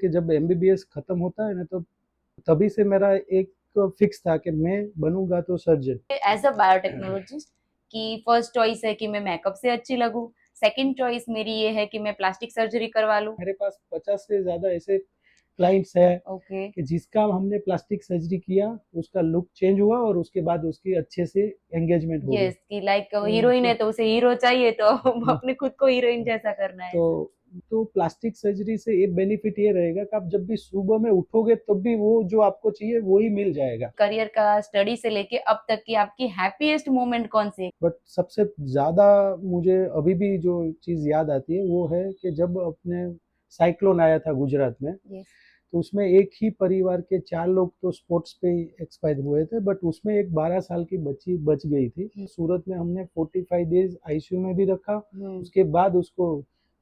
कि जब एमबीबीएस खत्म होता है ना, तो तभी से मेरा एक फिक्स था कि मैं बनूंगा तो सर्जन। एज अ बायोटेक्नोलॉजिस्ट कि फर्स्ट चॉइस है कि मैं मेकअप से अच्छी लगूं, सेकंड चॉइस मेरी ये है कि मैं प्लास्टिक सर्जरी करवा लूं। मेरे पास 50 से ज्यादा ऐसे क्लाइंट्स हैं ओके। कि जिसका हमने प्लास्टिक सर्जरी किया, उसका लुक चेंज हुआ और उसके बाद उसकी अच्छे से एंगेजमेंट हो गई। यस कि लाइक हीरोइन तो है तो उसे हीरो चाहिए तो अपने खुद को हीरोइन जैसा करना है। तो तो प्लास्टिक सर्जरी से एक बेनिफिट ये रहेगा कि आप जब भी सुबह में उठोगे तब भी वो जो आपको चाहिए वो ही मिल जाएगा। करियर का स्टडी से लेके अब तक की आपकी हैप्पीएस्ट मोमेंट कौन सी है? बट सबसे ज़्यादा मुझे अभी भी जो चीज़ याद आती है वो है कि जब अपने साइक्लोन आया था गुजरात में, यस। तो उसमें एक ही परिवार के 4 लोग तो स्पॉट्स पे ही एक्सपायर हुए थे, बट उसमें एक 12 साल की बच्ची बच गई थी। सूरत में हमने 45 डेज आईसीयू में भी रखा, उसके बाद उसको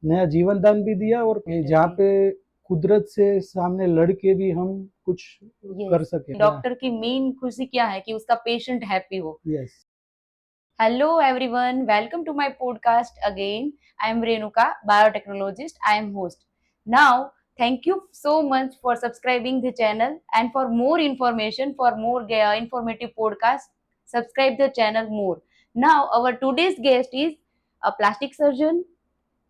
नया जीवन दान भी दिया, और जहाँ पे कुदरत से सामने लड़ के भी हम कुछ कर सके। डॉक्टर की मेन खुशी क्या है कि उसका पेशेंट हैप्पी हो। Yes. Hello everyone, welcome to my podcast again. I am Renuka, biotechnologist. I am host. Now, thank you so much for subscribing the channel, and for more information, for more informative podcast, subscribe the channel more. Now, our today's guest is a plastic surgeon,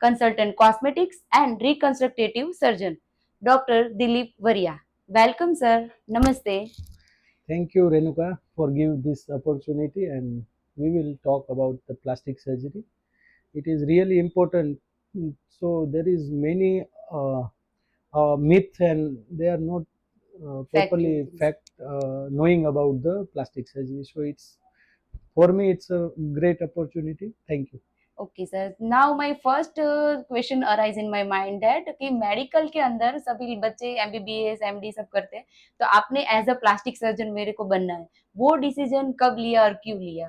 consultant cosmetics and reconstructive surgeon, Dr. Dilip Varia. Welcome sir. Namaste. Thank you, Renuka, for giving this opportunity, and we will talk about the plastic surgery. It is really important. So there is many myth, and they are not properly fact knowing about the plastic surgery. So it's, for me, it's a great opportunity. Thank you. Okay sir, now my first question arise in my mind that कि medical के अंदर सभी बच्चे MBBS MD सब करते हैं, तो आपने एज अ प्लास्टिक सर्जन मेरे को बनना है, वो डिसीजन कब लिया और क्यों लिया?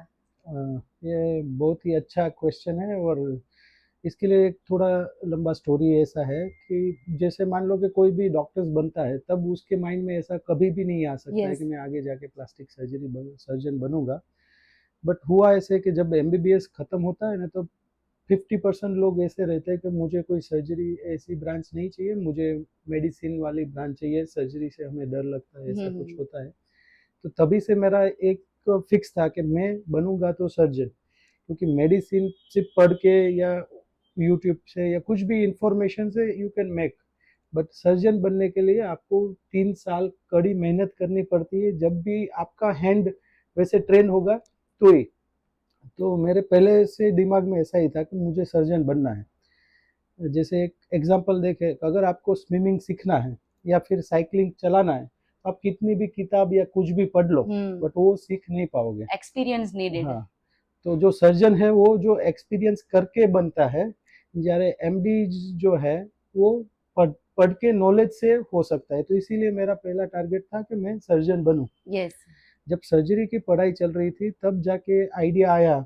ये बहुत ही अच्छा क्वेश्चन है, और इसके लिए एक थोड़ा लंबा स्टोरी ऐसा है कि जैसे मान लो कि कोई भी डॉक्टर्स बनता है, तब उसके माइंड में ऐसा कभी भी नहीं आ सकता है कि मैं आगे जाके प्लास्टिक सर्जन बनूंगा। बट हुआ ऐसे कि जब एमबीबीएस खत्म होता है ना, तो 50% लोग ऐसे रहते हैं कि मुझे कोई सर्जरी ऐसी ब्रांच नहीं चाहिए, मुझे मेडिसिन वाली ब्रांच चाहिए, सर्जरी से हमें डर लगता है, ऐसा कुछ होता है। तो तभी से मेरा एक फिक्स था कि मैं बनूंगा तो सर्जन, क्योंकि मेडिसिन सिर्फ पढ़ के या यूट्यूब से या कुछ भी इंफॉर्मेशन से you can make, but surgeon बनने के लिए आपको 3 साल कड़ी मेहनत करनी पड़ती है, जब भी आपका हैंड वैसे ट्रेन होगा तो ही। तो मेरे पहले से दिमाग में ऐसा ही था कि मुझे सर्जन बनना है। जैसे एक एग्जांपल देखें, अगर आपको स्विमिंग सीखना है या फिर साइकिलिंग चलाना है, तो आप कितनी भी किताब या कुछ भी पढ़ लो, बट वो सीख नहीं पाओगे। एक्सपीरियंस नीडेड है। हाँ, तो जो सर्जन है वो जो एक्सपीरियंस करके बनता है, जયારે एमडी जो है वो पढ़ के नॉलेज से हो सकता है। तो इसीलिए मेरा पहला टारगेट था कि मैं सर्जन बनूं। यस। जब सर्जरी की पढ़ाई चल रही थी, तब जाके आइडिया आया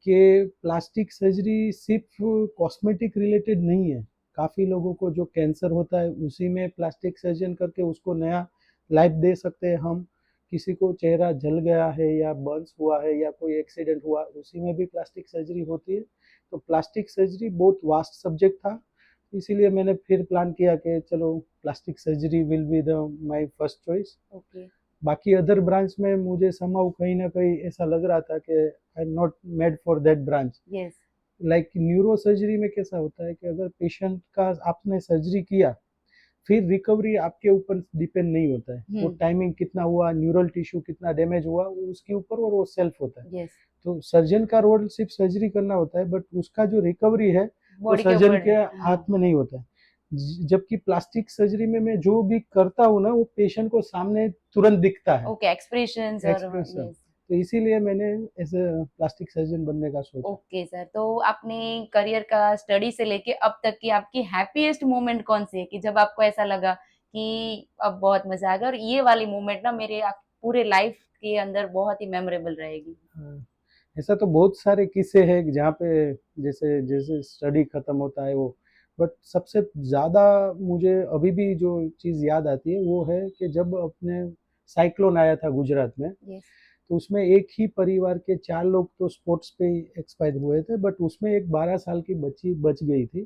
कि प्लास्टिक सर्जरी सिर्फ कॉस्मेटिक रिलेटेड नहीं है। काफ़ी लोगों को जो कैंसर होता है, उसी में प्लास्टिक सर्जन करके उसको नया लाइफ दे सकते हैं हम। किसी को चेहरा जल गया है या बर्न्स हुआ है या कोई एक्सीडेंट हुआ, उसी में भी प्लास्टिक सर्जरी होती है। तो प्लास्टिक सर्जरी बहुत वास्ट सब्जेक्ट था, इसीलिए मैंने फिर प्लान किया कि चलो plastic surgery will be the my first choice. Okay. बाकी अदर ब्रांच में मुझे समहाउ कहीं ना कहीं ऐसा लग रहा था कि I am not made for that branch. Yes. Like neuro surgery में कैसा होता है कि अगर पेशेंट का आपने सर्जरी किया, फिर रिकवरी आपके ऊपर डिपेंड नहीं होता है। वो टाइमिंग कितना हुआ, न्यूरल टिश्यू कितना डैमेज हुआ, वो उसके ऊपर और वो सेल्फ होता है। यस। तो सर्जन का रोल सिर्फ सर्जरी करना होता है, बट उसका जो रिकवरी है वो बॉडी के सर्जन ऊपर। के हाथ में नहीं होता है। जबकि प्लास्टिक सर्जरी में मैं जो भी करता हूँ ना, वो पेशेंट को सामने तुरंत दिखता है, ओके, एक्सप्रेशंस और एक्सप्रेशन। यस। तो इसीलिए मैंने ऐसे प्लास्टिक सर्जन बनने का सोचा। ओके सर, तो आपने करियर का स्टडी से लेके अब तक की आपकी हैप्पीएस्ट मोमेंट कौन सी है कि जब आपको ऐसा लगा कि अब बहुत मजा आ गया और ये वाली मोमेंट ना मेरे पूरे लाइफ के अंदर बहुत ही मेमोरेबल रहेगी? हाँ, ऐसा तो बहुत सारे किस्से हैं जहाँ पे जैसे जैसे स्टडी खत्म होता है वो, बट सबसे ज़्यादा मुझे अभी भी जो चीज़ याद आती है वो है कि जब अपने साइक्लोन आया था गुजरात में, यस। तो उसमें एक ही परिवार के 4 लोग तो स्पॉट्स पे ही एक्सपायर हुए थे, बट उसमें एक 12 साल की बच्ची बच गई थी।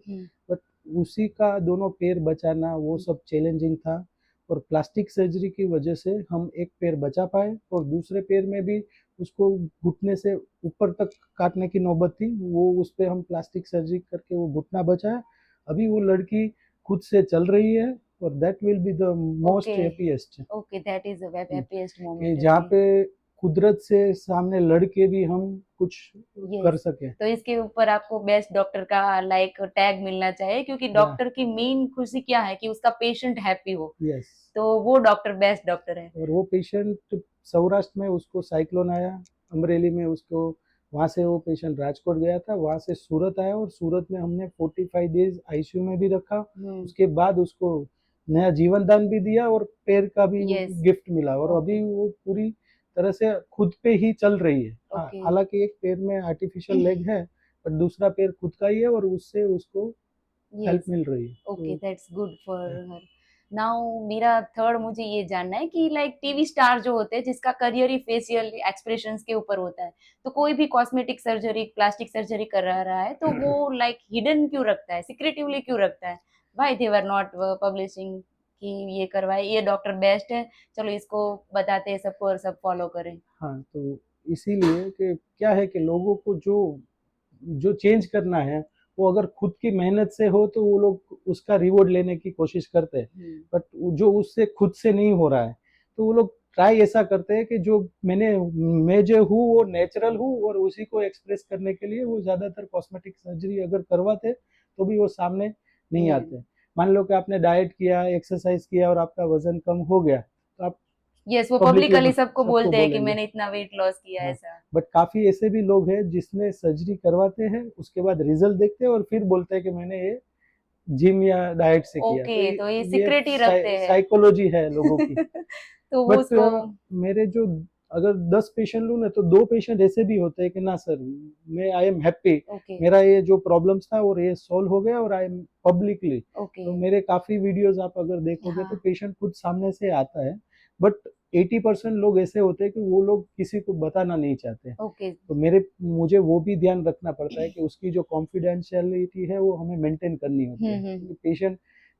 बट उसी का दोनों पैर बचाना वो सब चैलेंजिंग था, और प्लास्टिक सर्जरी की वजह से हम एक पैर बचा पाए, और दूसरे पैर में भी उसको घुटने से ऊपर तक काटने की नौबत थी, वो उस पे हम प्लास्टिक सर्जरी करके वो घुटना बचाया। अभी वो लड़की खुद से चल रही है, और that will be the most Okay. Happiest Okay, that is the happiest कि moment जहाँ really. पे कुदरत से सामने लड़ के भी हम कुछ कर यस, सके। तो इसके ऊपर आपको बेस्ट डॉक्टर का लाइक टैग मिलना चाहिए, क्योंकि या डॉक्टर की मेन खुशी क्या है कि उसका पेशेंट हैप्पी हो, यस, तो वो डॉक्टर बेस्ट डॉक्टर है। और वो पेशेंट सौराष्ट्र में उसको साइक्लोन आया, अमरेली में उसको, वहाँ से वो पेशेंट राजकोट गया था, वहाँ से सूरत आया, और सूरत में हमने 45 डेज आईसीयू में भी रखा। उसके बाद उसको नया जीवन दान भी दिया, और पैर का भी यस। गिफ्ट मिला, और ओके। अभी वो पूरी तरह से खुद पे ही चल रही है। ओके। हालांकि एक पैर में आर्टिफिशियल लेग है, पर दूसरा पैर खुद का ही है, और उससे उसको हेल्प यस। मिल रही है। ओके, तो that's good for her. Now मेरा थर्ड मुझे ये जानना है कि लाइक टीवी स्टार जो होते हैं जिसका करियर ही फेशियल एक्सप्रेशंस के ऊपर होता है, तो कोई भी कॉस्मेटिक सर्जरी प्लास्टिक सर्जरी कर रहा है तो वो लाइक हिडन क्यों रखता है, सिक्रेटिवली क्यों रखता है? Why they were not publishing कि ये करवाए, ये डॉक्टर बेस्ट है, चलो इसको बताते हैं सबको और सब फॉलो करें। हाँ, तो इसीलिए कि क्या है कि लोगों को जो जो चेंज करना है, वो अगर खुद की मेहनत से हो तो वो लोग उसका रिवॉर्ड लेने की कोशिश करते हैं, बट जो उससे खुद से नहीं हो रहा है तो वो लोग ट्राई ऐसा करते हैं कि जो मैं जो हूँ वो नेचुरल हूँ, और उसी को एक्सप्रेस करने के लिए वो ज़्यादातर कॉस्मेटिक सर्जरी अगर करवाते तो भी वो सामने नहीं आते। मान लो कि आपने डाइट किया, एक्सरसाइज किया, और आपका वजन कम हो गया, तो आप यस, वो पब्लिकली पब्लिकली सबको सबको बोलते हैं कि बोलेंगे। मैंने इतना वेट लॉस किया है हाँ, ऐसा। बट काफी ऐसे भी लोग हैं जिसमें सर्जरी करवाते हैं, उसके बाद रिजल्ट देखते हैं और फिर बोलते हैं कि मैंने ये जिम या डाइट से किया। तो ओके, तो ये ये सीक्रेट ही रखते हैं। साइकोलॉजी है लोगों की। तो वो बट उसको। मेरे जो, अगर 10 पेशेंट लूँ ना, तो 2 पेशेंट ऐसे भी होते हैं कि ना सर, मैं आई एम हैप्पी, ओके। मेरा ये जो प्रॉब्लम्स था और ये सॉल्व हो गया, और आई एम पब्लिकली। ओके। तो मेरे काफी वीडियोस आप अगर देखोगे तो हाँ। पेशेंट खुद सामने से आता है, बट 80% लोग ऐसे होते हैं कि वो लोग किसी को बताना नहीं चाहते। ओके। तो मुझे वो भी ध्यान रखना पड़ता है कि उसकी जो कॉन्फिडेंशियलिटी है वो हमें मेंटेन करनी होती है, क्योंकि पेशेंट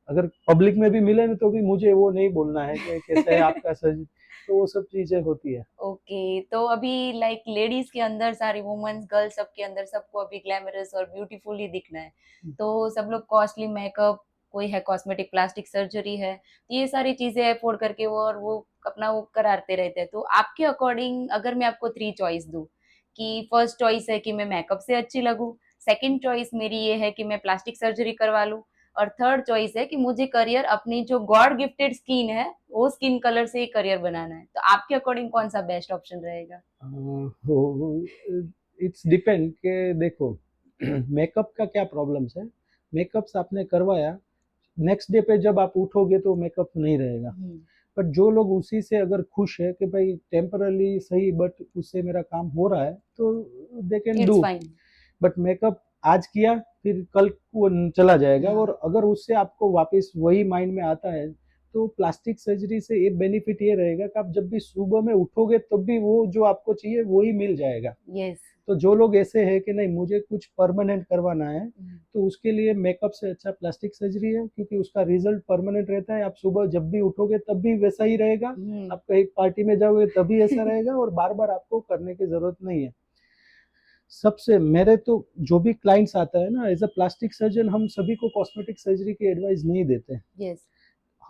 अगर पब्लिक में भी मिले ना तो भी मुझे वो नहीं बोलना है कि कैसा है आपका सर्जरी। तो वो सब चीजें होती है। ओके, तो अभी लाइक लेडीज के अंदर, सारी वुमेन्स गर्ल्स सबके अंदर सबको अभी ग्लैमरस और ब्यूटीफुल ही दिखना है, तो सब लोग कॉस्टली मेकअप, कोई है कॉस्मेटिक प्लास्टिक सर्जरी है, तो ये सारी चीजें अफोर्ड करके वो अपना वो कराते रहते हैं। तो आपके अकॉर्डिंग अगर मैं आपको 3 चॉइस दूं कि फर्स्ट चॉइस है कि मैं मेकअप से अच्छी लगूं, सेकंड चॉइस मेरी ये है कि मैं प्लास्टिक सर्जरी करवा लूं, और थर्ड चॉइस है कि मुझे करियर अपनी जो गॉड गिफ्टेड स्किन है वो स्किन कलर से ही करियर बनाना है, तो आपके अकॉर्डिंग कौन सा बेस्ट ऑप्शन रहेगा? इट्स डिपेंड के देखो, मेकअप का क्या प्रॉब्लम्स है। मेकअप्स आपने करवाया, नेक्स्ट डे पे जब आप उठोगे तो मेकअप नहीं रहेगा। बट जो लोग उसी से अगर खुश है कि भाई टेम्परली सही, बट उससे मेरा काम हो रहा है, तो they can it's do. Fine. But makeup आज किया, फिर कल वो चला जाएगा, हाँ। और अगर उससे आपको वापस वही माइंड में आता है, तो प्लास्टिक सर्जरी से एक बेनिफिट ये रहेगा कि आप जब भी सुबह में उठोगे तब भी वो जो आपको चाहिए वही मिल जाएगा। यस। तो जो लोग ऐसे हैं कि नहीं मुझे कुछ परमानेंट करवाना है, तो उसके लिए मेकअप से अच्छा प्लास्टिक सर्जरी है, क्योंकि उसका रिजल्ट परमानेंट रहता है। आप सुबह जब भी उठोगे तब भी वैसा ही रहेगा, आप कहीं पार्टी में जाओगे तभी ऐसा रहेगा, और बार बार आपको करने की जरूरत नहीं है। सबसे मेरे तो जो भी क्लाइंट्स आता है ना, एज अ प्लास्टिक सर्जन हम सभी को कॉस्मेटिक सर्जरी की एडवाइस नहीं देते। यस।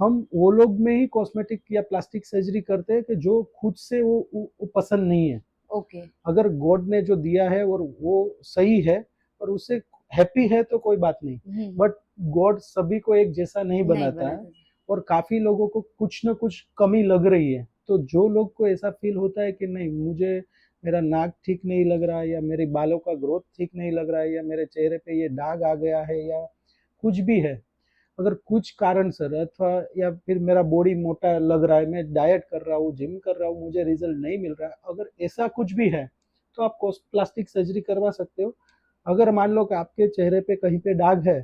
हम वो लोग में ही कॉस्मेटिक या प्लास्टिक सर्जरी करते हैं कि जो खुद से वो पसंद नहीं है। ओके। अगर गॉड ने जो दिया है और वो सही है और उससे हैप्पी है तो कोई बात नहीं, बट गॉड सभी को एक जैसा नहीं नहीं बनाता है, बनाते। और काफी लोगों को कुछ ना कुछ कमी लग रही है। तो जो लोग को ऐसा फील होता है कि नहीं मुझे मेरा नाक ठीक नहीं लग रहा है, या मेरे बालों का ग्रोथ ठीक नहीं लग रहा है, या मेरे चेहरे पे ये दाग आ गया है, या कुछ भी है, अगर कुछ कारण सर, अथवा या फिर मेरा बॉडी मोटा लग रहा है, मैं डाइट कर रहा हूँ, जिम कर रहा हूँ, मुझे रिजल्ट नहीं मिल रहा है, अगर ऐसा कुछ भी है तो आप प्लास्टिक सर्जरी करवा सकते हो। अगर मान लो कि आपके चेहरे पे कहीं पे दाग है,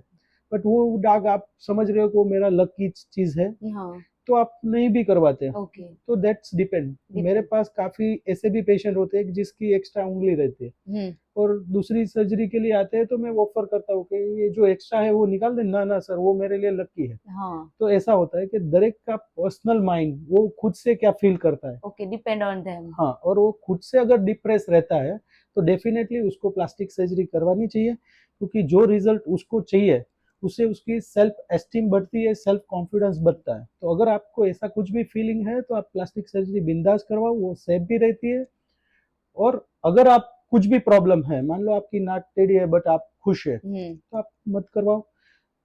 बट वो दाग आप समझ रहे हो कि वो मेरा लक की चीज है, हाँ। तो आप नहीं भी करवाते। ओके। तो दैट्स डिपेंड। मेरे पास काफी ऐसे भी पेशेंट होते हैं जिसकी एक्स्ट्रा उंगली रहती है, और दूसरी सर्जरी के लिए आते हैं तो मैं ऑफर करता हूँ कि ये जो एक्स्ट्रा है वो निकाल दे, ना ना सर वो मेरे लिए लकी है। हाँ, तो ऐसा होता है कि दरेक का पर्सनल माइंड वो खुद से क्या फील करता है। Okay, depend on them. हाँ, और वो खुद से अगर डिप्रेस रहता है तो डेफिनेटली उसको प्लास्टिक सर्जरी करवानी चाहिए, क्योंकि जो रिजल्ट उसको चाहिए उससे उसकी सेल्फ एस्टीम बढ़ती है, सेल्फ कॉन्फिडेंस बढ़ता है। तो अगर आपको ऐसा कुछ भी फीलिंग है तो आप प्लास्टिक सर्जरी बिंदास करवाओ, वो सेफ भी रहती है। और अगर आप कुछ भी प्रॉब्लम है, मान लो आपकी नाक टेढ़ी है बट आप खुश है, तो आप मत करवाओ।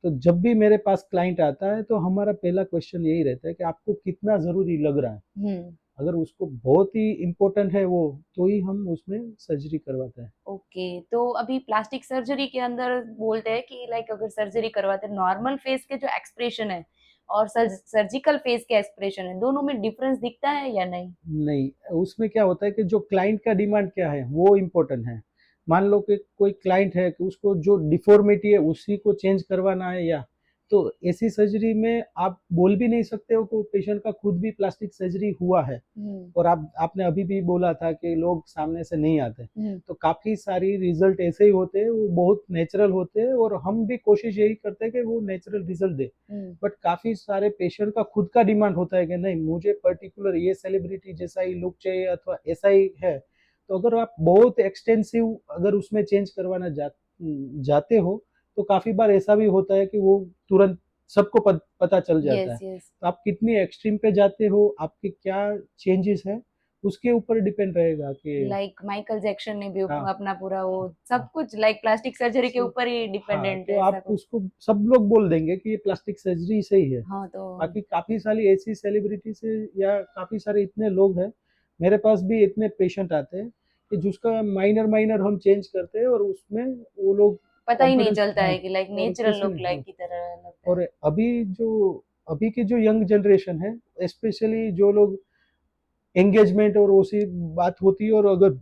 तो जब भी मेरे पास क्लाइंट आता है तो हमारा पहला क्वेश्चन यही रहता है कि आपको कितना ज़रूरी लग रहा है। अगर उसको बहुत ही इम्पोर्टेंट है वो, तो ही हम उसमें सर्जरी करवाते हैं। ओके, तो अभी प्लास्टिक सर्जरी के अंदर बोलते हैं कि लाइक अगर सर्जरी करवाते हैं, नॉर्मल फेस के जो एक्सप्रेशन है और सर्जिकल फेस के एक्सप्रेशन है, दोनों में डिफरेंस दिखता है या नहीं? नहीं, उसमें क्या होता है कि जो क्लाइंट का डिमांड क्या है वो इम्पोर्टेंट है। मान लो कि कोई क्लाइंट है कि उसको जो डिफॉर्मिटी है उसी को चेंज करवाना है, या तो ऐसी सर्जरी में आप बोल भी नहीं सकते हो कि पेशेंट का खुद भी प्लास्टिक सर्जरी हुआ है। और आपने अभी भी बोला था कि लोग सामने से नहीं आते, तो काफ़ी सारी रिजल्ट ऐसे ही होते हैं, वो बहुत नेचुरल होते हैं और हम भी कोशिश यही करते हैं कि वो नेचुरल रिजल्ट दे। बट काफ़ी सारे पेशेंट का खुद का डिमांड होता है कि नहीं, मुझे पर्टिकुलर ये सेलिब्रिटी जैसा ही लुक चाहिए अथवा ऐसा ही है। तो अगर आप बहुत एक्सटेंसिव अगर उसमें चेंज करवाना जाते हो, तो काफ़ी बार ऐसा भी होता है कि वो तुरंत सबको पता चल जाता है। Yes, yes. तो आप कितनी एक्सट्रीम पे जाते हो, आपके क्या चेंजेस है, उसके ऊपर डिपेंड रहेगा कि लाइक माइकल जैक्सन ने भी हाँ, अपना पूरा वो सब हाँ, कुछ लाइक प्लास्टिक सर्जरी के सो ऊपर ही हाँ, डिपेंडेंट है, तो ऐसा आप कुछ। उसको सब लोग बोल देंगे कि ये प्लास्टिक सर्जरी से ही है। हाँ, तो बाकी काफ़ी सारी ऐसी सेलिब्रिटी से या काफ़ी सारे इतने लोग हैं, मेरे पास भी इतने पेशेंट आते हैं कि जिसका माइनर माइनर हम चेंज करते हैं और उसमें वो लोग पता ही नहीं कॉन्फिडेंस, चलता हाँ, है कि लाइक और नेचुरल किसी लुक ने, लाइक हाँ, की तरह लगता है। और अभी की जो यंग जनरेशन है, स्पेशली जो लोग एंगेजमेंट और उसी बात होती है, और अगर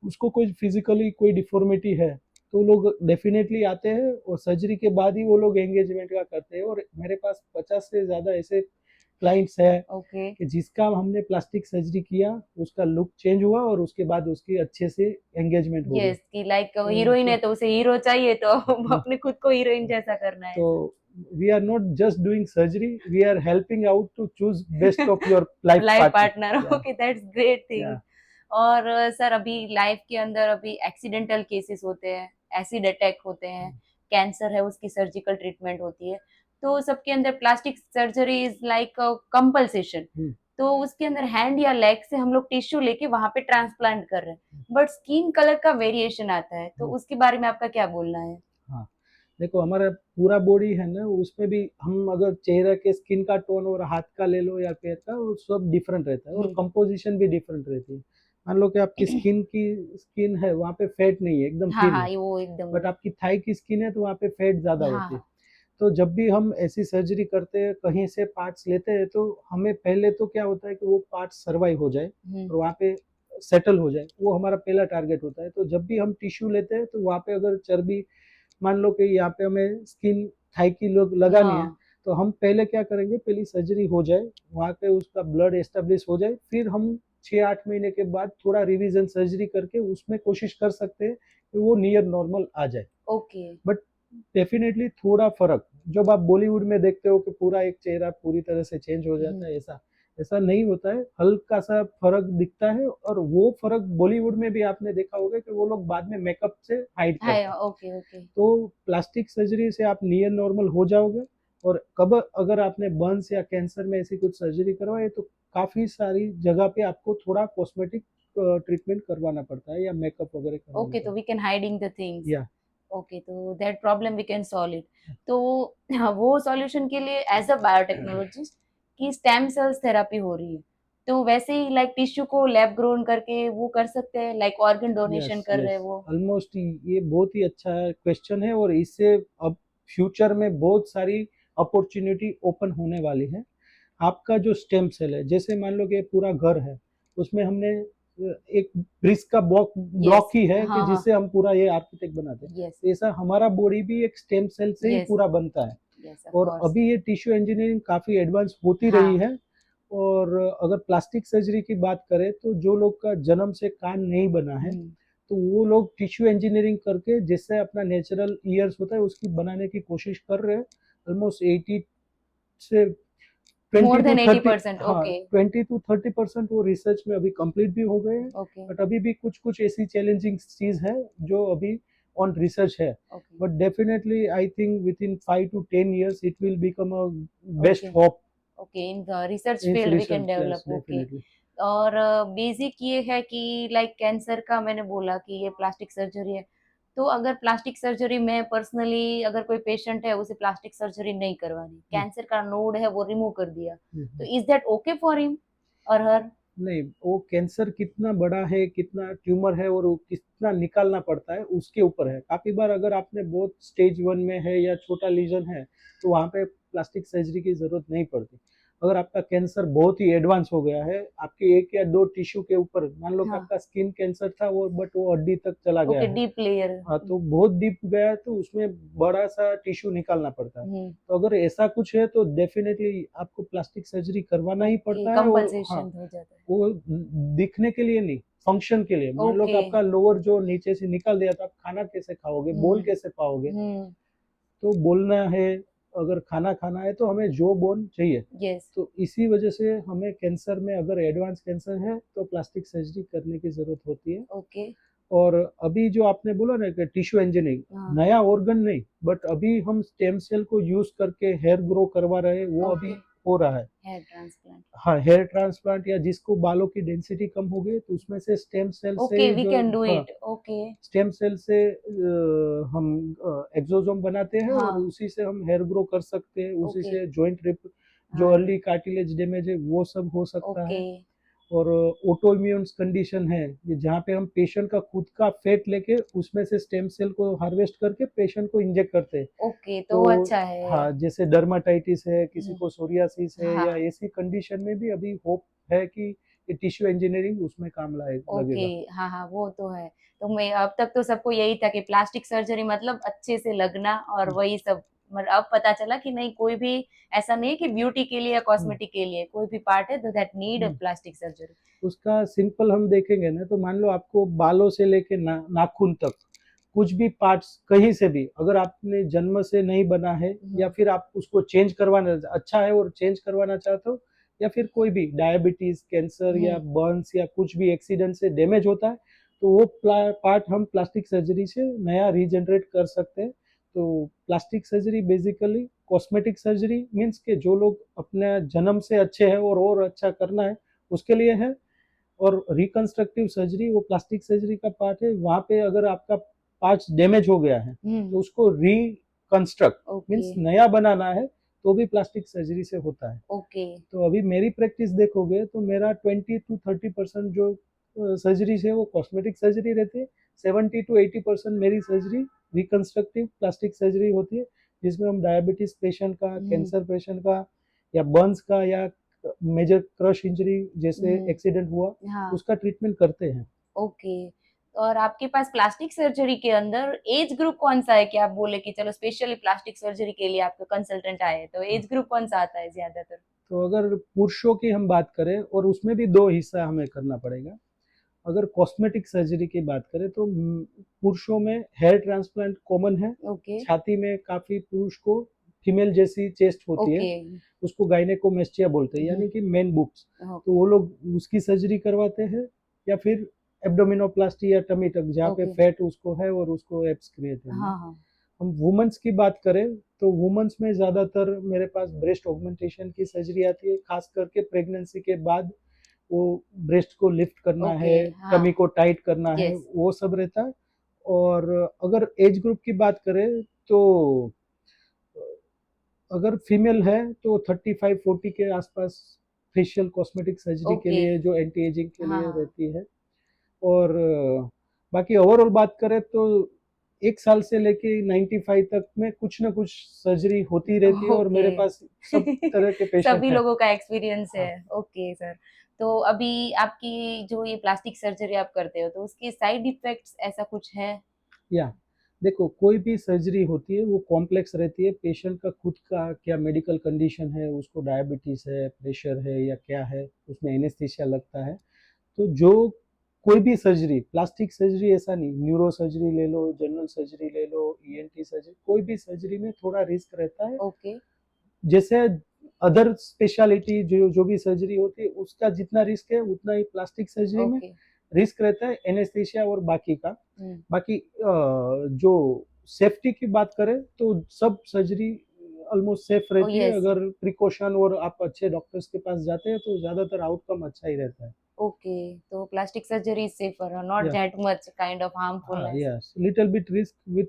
उसको कोई फिजिकली कोई डिफॉर्मिटी है तो लोग डेफिनेटली आते हैं और सर्जरी के बाद ही वो लोग एंगेजमेंट का करते हैं। और मेरे पास 50 से ज़्यादा ऐसे क्लाइंट्स हैं ओके। कि जिसका हमने प्लास्टिक सर्जरी किया, उसका लुक चेंज हुआ और उसके बाद उसकी अच्छे से एंगेजमेंट हो गया। यस, कि लाइक तो हीरोइन है तो उसे हीरो चाहिए तो हाँ, अपने खुद को हीरोइन जैसा करना है तो ऐसा। We are not just doing surgery, we are helping out to choose best of your life life partner. Partner, yeah okay, that's great thing. Yeah और सर अभी लाइफ के अंदर अभी एक्सीडेंटल केसेस होते हैं, एसिड अटैक होते हैं, cancer है उसकी सर्जिकल ट्रीटमेंट होती है, तो सबके अंदर प्लास्टिक सर्जरी इज लाइक कंपल्सेशन। तो उसके अंदर हैंड या लेग से हम लोग टिश्यू लेके वहां पे ट्रांसप्लांट कर रहे हैं, बट स्किन कलर का वेरिएशन आता है, तो उसके बारे में आपका क्या बोलना है? हाँ, देखो हमारा पूरा बॉडी है ना, उसमें भी हम अगर चेहरे के स्किन का टोन और हाथ का ले लो या पैर का, वो सब डिफरेंट रहता है और कंपोजिशन भी डिफरेंट रहती है। मान लो कि आपकी स्किन है, वहाँ पे फैट नहीं है, एकदम हाँ, थिन हाँ, है। ये वो एकदम। बट आपकी थाई की स्किन है तो वहाँ पे फैट ज़्यादा होती है। हाँ। तो जब भी हम ऐसी सर्जरी करते हैं, कहीं से पार्ट्स लेते हैं, तो हमें पहले तो क्या होता है कि वो पार्ट्स सर्वाइव हो जाए और वहाँ पे सेटल हो जाए, वो हमारा पहला टारगेट होता है। तो जब भी हम टिश्यू लेते हैं तो वहाँ पे अगर चर्बी, मान लो कि यहाँ पे हमें स्किन थाई की लोग लगानी है, हाँ। तो हम पहले क्या करेंगे, पहली सर्जरी हो जाए, वहाँ पे उसका ब्लड एस्टेब्लिश हो जाए, फिर हम 6-8 महीने के बाद थोड़ा रिवीजन सर्जरी करके उसमें कोशिश कर सकते हैं कि वो नियर नॉर्मल आ जाए। ओके। बट डेफिनेटली थोड़ा फर्क, जब आप बॉलीवुड में देखते हो कि पूरा एक चेहरा पूरी तरह से चेंज हो जाता है, ऐसा ऐसा नहीं होता है, हल्का सा फर्क दिखता है। और वो फर्क बॉलीवुड में भी आपने देखा होगा कि वो लोग बाद में मेकअप से हाइड हाय, करते हैं। Okay, okay. तो प्लास्टिक सर्जरी से आप नियर नॉर्मल हो जाओगे। और कब अगर आपने बर्न्स या कैंसर में ऐसी कुछ सर्जरी करवाई तो काफ़ी सारी जगह पे आपको थोड़ा कॉस्मेटिक ट्रीटमेंट करवाना पड़ता है या मेकअप वगैरह करवाना ओके, तो पड़ता we can hiding the things. है। या ओके, तो that problem we can solve it. तो हाँ, वो सॉल्यूशन के लिए एज अ बायोटेक्नोलॉजिस्ट की स्टेम सेल्स थेरापी हो रही है, तो वैसे ही लाइक टिश्यू को लैब ग्रोन करके वो कर सकते हैं, लाइक ऑर्गन डोनेशन यस कर रहे यस, हैं वो। ऑलमोस्ट ये बहुत ही अच्छा क्वेश्चन है और इससे अब फ्यूचर में बहुत सारी अपॉर्चुनिटी ओपन होने वाली है। आपका जो स्टेम सेल है, जैसे मान लो कि पूरा घर है, उसमें हमने एक ब्रिक्स का ब्लॉक यस। ब्लॉक ही है कि हाँ, हाँ। जिससे हम पूरा ये आर्किटेक्ट बनाते हैं। यस, तो ऐसा हमारा बॉडी भी एक स्टेम सेल से ही यस, पूरा बनता है। यस, ऑफ और कोर्स। अभी ये टिश्यू इंजीनियरिंग काफ़ी एडवांस होती रही हाँ। है। और अगर प्लास्टिक सर्जरी की बात करें तो जो लोग का जन्म से कान नहीं बना है, तो वो लोग टिश्यू इंजीनियरिंग करके जिससे अपना नेचुरल ईयर्स होता है उसकी बनाने की कोशिश कर रहे हैं। ऑलमोस्ट 80 से 20 मोर टू देन 30, 80%? हाँ ओके 20 टू 30% वो रिसर्च में अभी कंप्लीट भी हो गए हैं। ओके बट अभी भी कुछ कुछ ऐसी चैलेंजिंग चीज है जो अभी ऑन रिसर्च है। Okay but definitely I think within 5 to 10 years it will become a best okay hope okay in research in field we can research. Yes, develop. Okay. definitely. और basic ये है कि like cancer का मैंने बोला कि ये plastic surgery है, तो अगर प्लास्टिक सर्जरी में पर्सनली अगर कोई पेशेंट है उसे प्लास्टिक सर्जरी नहीं करवानी, हम्म, कैंसर का नोड है वो रिमूव कर दिया, तो हम्म। Is that okay for him और हर? नहीं, वो कैंसर कितना बड़ा है, कितना ट्यूमर है और वो कितना निकालना पड़ता है उसके ऊपर है। काफी बार अगर आपने बहुत स्टेज 1 में है या छोटा लीजन है तो वहाँ पे प्लास्टिक सर्जरी की जरूरत नहीं पड़ती। अगर आपका कैंसर बहुत ही एडवांस हो गया है, आपके 1 या 2 टिश्यू के ऊपर, मान लो कि हाँ आपका स्किन कैंसर था वो, बट वो हड्डी तक चला गया ओके है, डीप लेयर। हाँ तो बहुत डीप गया है तो उसमें बड़ा सा टिश्यू निकालना पड़ता है। तो अगर ऐसा कुछ है तो डेफिनेटली आपको प्लास्टिक सर्जरी करवाना ही ओके पड़ता है। और हाँ, कंपल्सेशन हो जाता है। वो दिखने के लिए नहीं, फंक्शन के लिए। मान लो कि ओके आपका लोअर जो नीचे से निकल गया तो आप खाना कैसे खाओगे, बोल कैसे पाओगे? हम्म तो बोलना है, अगर खाना खाना है तो हमें जो बोन चाहिए। यस तो इसी वजह से हमें कैंसर में अगर एडवांस कैंसर है तो प्लास्टिक सर्जरी करने की जरूरत होती है। ओके और अभी जो आपने बोला ना कि टिश्यू इंजीनियरिंग, हाँ नया ऑर्गन नहीं, बट अभी हम स्टेम सेल को यूज करके हेयर ग्रो करवा रहे हैं, वो अभी ओके हो रहा है। Hair transplant. हाँ, हेयर ट्रांसप्लांट, या जिसको बालों की डेंसिटी कम हो गई तो उसमें से स्टेम सेल से ओके वी जो, कैन डू हाँ, इट। ओके स्टेम सेल से हम एक्सोसोम बनाते हैं और हाँ उसी से हम हेयर ग्रो कर सकते हैं, उसी ओके से जॉइंट रिप, जो हाँ अर्ली कार्टिलेज डैमेज है वो सब हो सकता ओके है। और ऑटो इम्यून कंडीशन है ये, जहाँ पे हम पेशेंट का खुद का फेट लेके उसमें से स्टेम सेल को हार्वेस्ट करके पेशेंट को इंजेक्ट करते हैं। ओके तो तो वो अच्छा है। हाँ, जैसे डर्माटाइटिस है, किसी हम्म, को सोरियासिस है, या हाँ ऐसी कंडीशन में भी अभी होप है कि ये टिश्यू इंजीनियरिंग उसमें काम ओके लगेगा। हाँ हाँ वो तो है। तो मैं अब तक तो सबको यही था कि प्लास्टिक सर्जरी मतलब अच्छे से लगना और हम्म, वही सब, मगर अब पता चला कि नहीं, कोई भी ऐसा नहीं है कि ब्यूटी के लिए या हम्म, कॉस्मेटिक के लिए, कोई भी पार्ट है तो that need hmm. Plastic surgery. उसका सिंपल हम देखेंगे ना, तो मान लो आपको बालों से लेके नाखून तक कुछ भी पार्ट्स कहीं से भी अगर आपने जन्म से नहीं बना है, या फिर आप उसको चेंज करवाना अच्छा है और चेंज करवाना चाहते हो, या फिर कोई भी डायबिटीज, कैंसर या बर्न्स या कुछ भी एक्सीडेंट से डैमेज होता है, तो वो पार्ट हम प्लास्टिक सर्जरी से नया रीजनरेट कर सकते हैं। तो plastic surgery basically cosmetic surgery means के जो लोग अपने जन्म से अच्छे हैं और अच्छा करना है उसके लिए है। और रिकंस्ट्रक्टिव सर्जरी वो प्लास्टिक सर्जरी का पार्ट है, वहाँ पे अगर आपका पार्ट डैमेज हो गया है तो उसको रिकंस्ट्रक्ट ओके मीन्स नया बनाना है, तो भी प्लास्टिक सर्जरी से होता है। ओके तो अभी मेरी प्रैक्टिस देखोगे तो मेरा 20 to 30% जो सर्जरी है वो कॉस्मेटिक सर्जरी रहती है, 70 to 80% मेरी सर्जरी रिकंस्ट्रक्टिव प्लास्टिक सर्जरी होती है, जिसमें हम डायबिटीज पेशेंट का, कैंसर पेशेंट का, या बर्न्स का, या मेजर क्रश इंजरी जैसे एक्सीडेंट हुआ हाँ उसका ट्रीटमेंट करते हैं। ओके। और आपके पास प्लास्टिक सर्जरी के अंदर एज ग्रुप कौन सा है कि आप बोले कि चलो स्पेशली प्लास्टिक सर्जरी के लिए आपका कंसल्टेंट आए, तो एज ग्रुप कौन सा आता है ज्यादातर? तो अगर पुरुषों की हम बात करें, और उसमें भी दो हिस्सा हमें करना पड़ेगा। अगर कॉस्मेटिक सर्जरी की बात करें तो पुरुषों में हेयर ट्रांसप्लांट कॉमन है। ओके छाती में काफी पुरुष को फीमेल जैसी चेस्ट होती है, ओके उसको गायनेकोमेस्टिया बोलते हैं, यानी कि मेन बुक्स। तो ओके वो लोग उसकी सर्जरी करवाते हैं, या फिर एब्डोमिनोप्लास्टी या टमी टक, जहाँ पे ओके फैट उसको है और उसको एब्स क्रिएट करना है। हाँ हाँ हम वुमेन्स की बात करें तो वुमेन्स में ज़्यादातर मेरे पास ब्रेस्ट ऑगमेंटेशन की सर्जरी आती है, खास करके प्रेगनेंसी के बाद। वो ब्रेस्ट को लिफ्ट करना ओके है, हाँ टमी को टाइट करना है, यस वो सब रहता है। और अगर एज ग्रुप की बात करें तो अगर फीमेल है तो 35-40 के आसपास फेशियल कॉस्मेटिक सर्जरी के ओके लिए, जो एंटी एजिंग के हाँ लिए हाँ रहती है। और बाकी ओवरऑल बात करें तो 1 साल से लेके 95 तक में कुछ ना कुछ सर्जरी होती रहती है, और ओके मेरे पास सब तरह के पेशेंट सभी हैं। लोगों का एक्सपीरियंस है। हाँ, ओके सर। तो अभी आपकी जो ये प्लास्टिक सर्जरी आप करते हो तो उसके साइड इफेक्ट्स ऐसा कुछ है? या देखो, कोई भी सर्जरी होती है वो कॉम्प्लेक्स रहती है। पेशेंट का खुद का क्या मेडिकल कंडीशन है, उसको डायबिटीज है, प्रेशर है, या क्या है, उसमें एनेस्थीसिया लगता है। तो जो कोई भी सर्जरी, प्लास्टिक सर्जरी ऐसा नहीं, न्यूरो सर्जरी ले लो, जनरल सर्जरी ले लो, ईएनटी सर्जरी, कोई भी सर्जरी में थोड़ा रिस्क रहता है। ओके जैसे अदर स्पेशलिटी जो भी सर्जरी होती है उसका जितना रिस्क है उतना ही प्लास्टिक सर्जरी में ओके रिस्क रहता है, एनेस्थीसिया और बाकी का। बाकी जो सेफ्टी की बात करें तो सब सर्जरी ऑलमोस्ट सेफ रहती है, यस अगर प्रिकॉशन और आप अच्छे डॉक्टर्स के पास जाते हैं तो ज्यादातर आउटकम अच्छा ही रहता है। ओके तो plastic surgery is safer not या दैट मच काइंड ऑफ हाँ, harmfulness yes, little bit risk with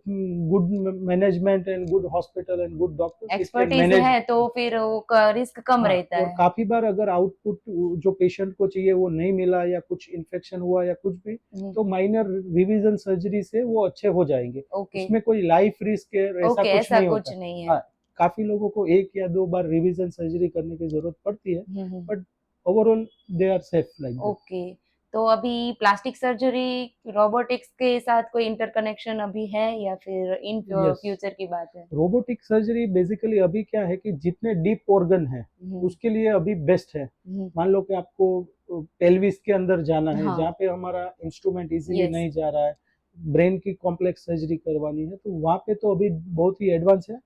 good management and good hospital and good doctors it can expertise manage. है तो फिर वो रिस्क कम हाँ, रहता और है। काफी बार अगर आउटपुट जो पेशेंट को चाहिए वो नहीं मिला या कुछ इन्फेक्शन हुआ या कुछ भी, तो माइनर रिवीजन सर्जरी से वो अच्छे हो जाएंगे। ओके उसमें कोई लाइफ रिस्क है ऐसा ओके कुछ ऐसा नहीं कुछ होता। नहीं है। हाँ, काफी लोगों को 1 या 2 बार रिवीजन सर्जरी करने की जरूरत पड़ती है, hmm but overall they are safe like that. Okay तो अभी प्लास्टिक सर्जरी रोबोटिक्स के साथ कोई इंटरकनेक्शन अभी है या फिर इन यस, फ्यूचर की बात है? रोबोटिक सर्जरी बेसिकली अभी क्या है कि जितने डीप ऑर्गन है उसके लिए अभी बेस्ट है। मान लो कि आपको पेल्विस के अंदर जाना है, हाँ जहाँ पे हमारा इंस्ट्रूमेंट इजीली यस नहीं जा रहा है, ब्रेन की कॉम्प्लेक्स सर्जरी करवानी है, तो वहाँ पे तो अभी बहुत ही एडवांस है।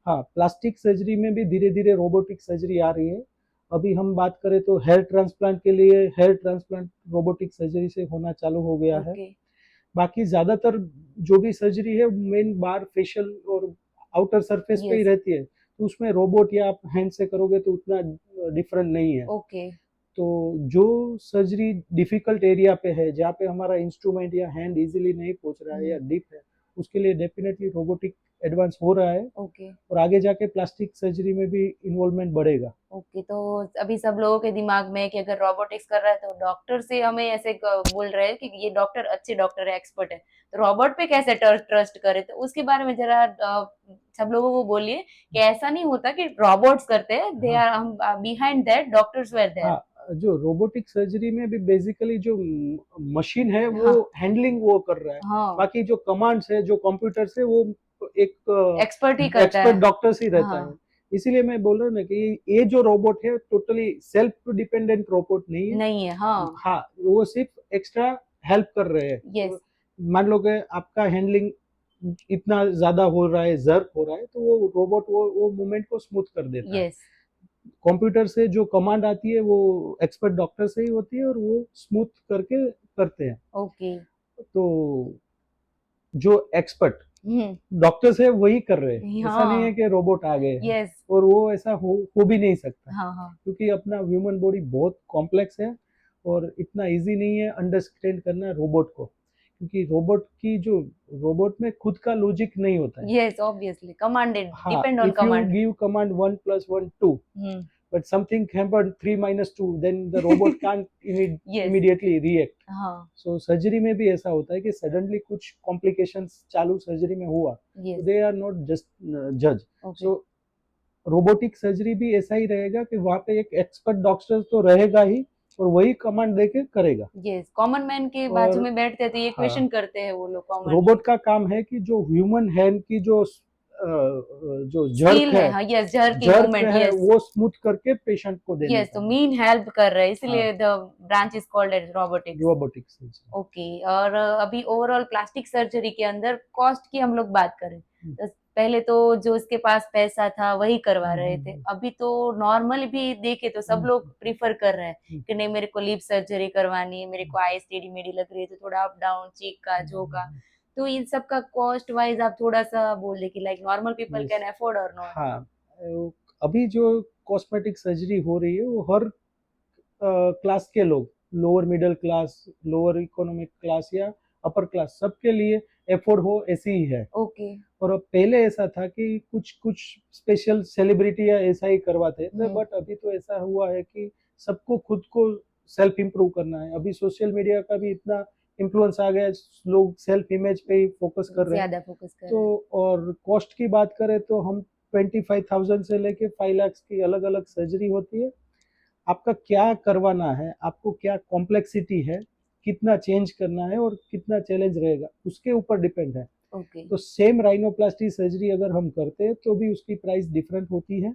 हाँ, प्लास्टिक सर्जरी में भी धीरे धीरे रोबोटिक सर्जरी आ रही है। अभी हम बात करें तो हेयर ट्रांसप्लांट के लिए हेयर ट्रांसप्लांट रोबोटिक सर्जरी से होना चालू हो गया है। ओके बाकी ज्यादातर जो भी सर्जरी है मेन बार फेशियल और आउटर सरफेस पे ही यस रहती है, तो उसमें रोबोट या आप हैंड से करोगे तो उतना डिफरेंट नहीं है। ओके तो जो सर्जरी डिफिकल्ट एरिया पे है, जहाँ पे हमारा इंस्ट्रूमेंट या हैंड इजीली नहीं पहुंच रहा है या डीप है, उसके लिए डेफिनेटली रोबोटिक एडवांस हो रहा है, ओके और आगे जाके प्लास्टिक सर्जरी में भी इन्वॉल्वमेंट बढ़ेगा। ओके तो अभी सब लोगों के दिमाग में है कि अगर रोबोटिक्स कर रहा है तो डॉक्टर से हमें ऐसे बोल रहे हैं कि ये डॉक्टर अच्छे डॉक्टर है एक्सपर्ट है, तो रोबोट पे कैसे ट्रस्ट करे, तो उसके बारे में जरा सब लोगों को बोलिए कि ऐसा नहीं होता कि रोबोट्स करते हैं, दे हाँ आर हम behind that doctors were there. हाँ, जो रोबोटिक सर्जरी में भी बेसिकली जो मशीन है वो हाँ हैंडलिंग वो कर रहा है। हाँ बाकी जो कमांड्स है, जो कंप्यूटर से, वो एक एक्सपर्ट ही करता एक्सपर्ट है। डॉक्टर से ही रहता है। हाँ इसीलिए मैं बोल रहा हूँ ना कि ये जो रोबोट है टोटली सेल्फ डिपेंडेंट रोबोट नहीं है। नहीं है हाँ हाँ, वो सिर्फ एक्स्ट्रा हेल्प कर रहे हैं। यस मान लो कि आपका हैंडलिंग इतना ज्यादा हो रहा है, जर्क हो रहा है, तो वो रोबोट वो मूवमेंट को स्मूथ कर देता है। यस कंप्यूटर से जो कमांड आती है वो एक्सपर्ट डॉक्टर से ही होती है और वो स्मूथ करके करते हैं। ओके तो जो एक्सपर्ट डॉक्टर से वही कर रहे हैं, ऐसा नहीं है हाँ कि रोबोट आ गए हैं। यस और वो ऐसा हो भी नहीं सकता, हाँ हाँ क्योंकि अपना ह्यूमन बॉडी बहुत कॉम्प्लेक्स है और इतना इजी नहीं है अंडरस्टैंड करना रोबोट को, क्योंकि रोबोट में खुद का लॉजिक नहीं होता है। yes obviously commanded हाँ, depend on if you command। Give command 1 + 1 2, but something happened 3 - 2, then the robot can't yes immediately react. हाँ So सर्जरी में भी ऐसा होता है कि सडनली कुछ कॉम्प्लिकेशंस चालू सर्जरी में हुआ, yes तो दे आर नॉट जस्ट जज। okay सो रोबोटिक सर्जरी भी ऐसा ही रहेगा कि वहाँ पे एक एक्सपर्ट डॉक्टर तो रहेगा ही और वही कमांड देके करेगा। yes कॉमन मैन के बाजू और में बैठते हैं तो ये हाँ, क्वेश्चन करते हैं वो लोग कॉमनली। रोबोट का काम है कि जो ह्यूमन हैंड की जो स्किल जर्क है हाँ यस जर की जर्क मूवमेंट है यस वो स्मूथ करके पेशेंट को देने यस का तो है। मीन हेल्प कर रहा है हाँ, इसलिए the branch is called as robotics. Robotic surgery. Okay और अभी ओवरऑल प्लास्टिक सर्जरी के अंदर कॉस्ट की हम लोग बात करें तो पहले तो जो इसके पास पैसा था वही करवा रहे थे, अभी तो नॉर्मल भी देखे तो सब लोग प्रीफर कर रहे हैं कि नहीं मेरे को लिप सर्जरी करवानी है, मेरे को आईज टेढ़ी मेढ़ी लग रही है तो थोड़ा अप डाउन चीक का जो का, तो इन सब का कॉस्ट वाइज आप थोड़ा सा बोल दे कि like normal people Yes. Can afford और नॉट। हाँ, अभी जो कॉस्मेटिक सर्जरी हो रही है वो हर क्लास के लोग, lower middle class, lower economic class या अपर क्लास, सबके लिए एफोर्ड हो ऐसी ही है। ओके और अब पहले ऐसा था कि कुछ कुछ स्पेशल सेलिब्रिटी या ऐसा ही करवाते थे, बट अभी तो ऐसा हुआ है कि सबको खुद को सेल्फ इम्प्रूव करना है। अभी सोशल मीडिया का भी इतना इन्फ्लुएंस आ गया है, लोग सेल्फ इमेज पे ही फोकस कर रहे हैं। ज्यादा फोकस कर रहे तो हैं। और कॉस्ट की बात करें तो हम 25,000 से लेके 5 लाख की अलग अलग सर्जरी होती है। आपका क्या करवाना है, आपको क्या कॉम्प्लेक्सिटी है, कितना चेंज करना है और कितना चैलेंज रहेगा, उसके ऊपर डिपेंड है। ओके तो सेम राइनोप्लास्टी सर्जरी अगर हम करते हैं तो भी उसकी प्राइस डिफरेंट होती है।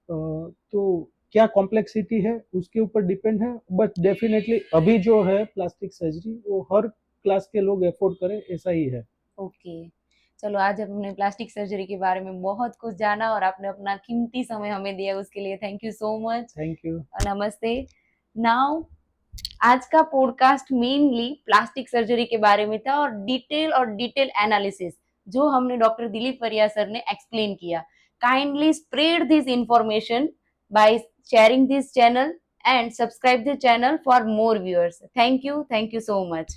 तो क्या कॉम्प्लेक्सिटी है उसके ऊपर डिपेंड है, बट डेफिनेटली अभी जो है प्लास्टिक सर्जरी वो हर क्लास के लोग अफोर्ड करें ऐसा ही है। ओके, चलो आज हमने प्लास्टिक सर्जरी के बारे में बहुत कुछ जाना और आपने अपना कीमती समय हमें दिया, उसके लिए thank you so much. Thank you. नमस्ते। नाउ आज का पॉडकास्ट मेनली प्लास्टिक सर्जरी के बारे में था और डिटेल एनालिसिस जो हमने डॉक्टर दिलीप वरिया सर ने एक्सप्लेन किया। Kindly spread this information by sharing this channel and subscribe the channel for more viewers. Thank you so much.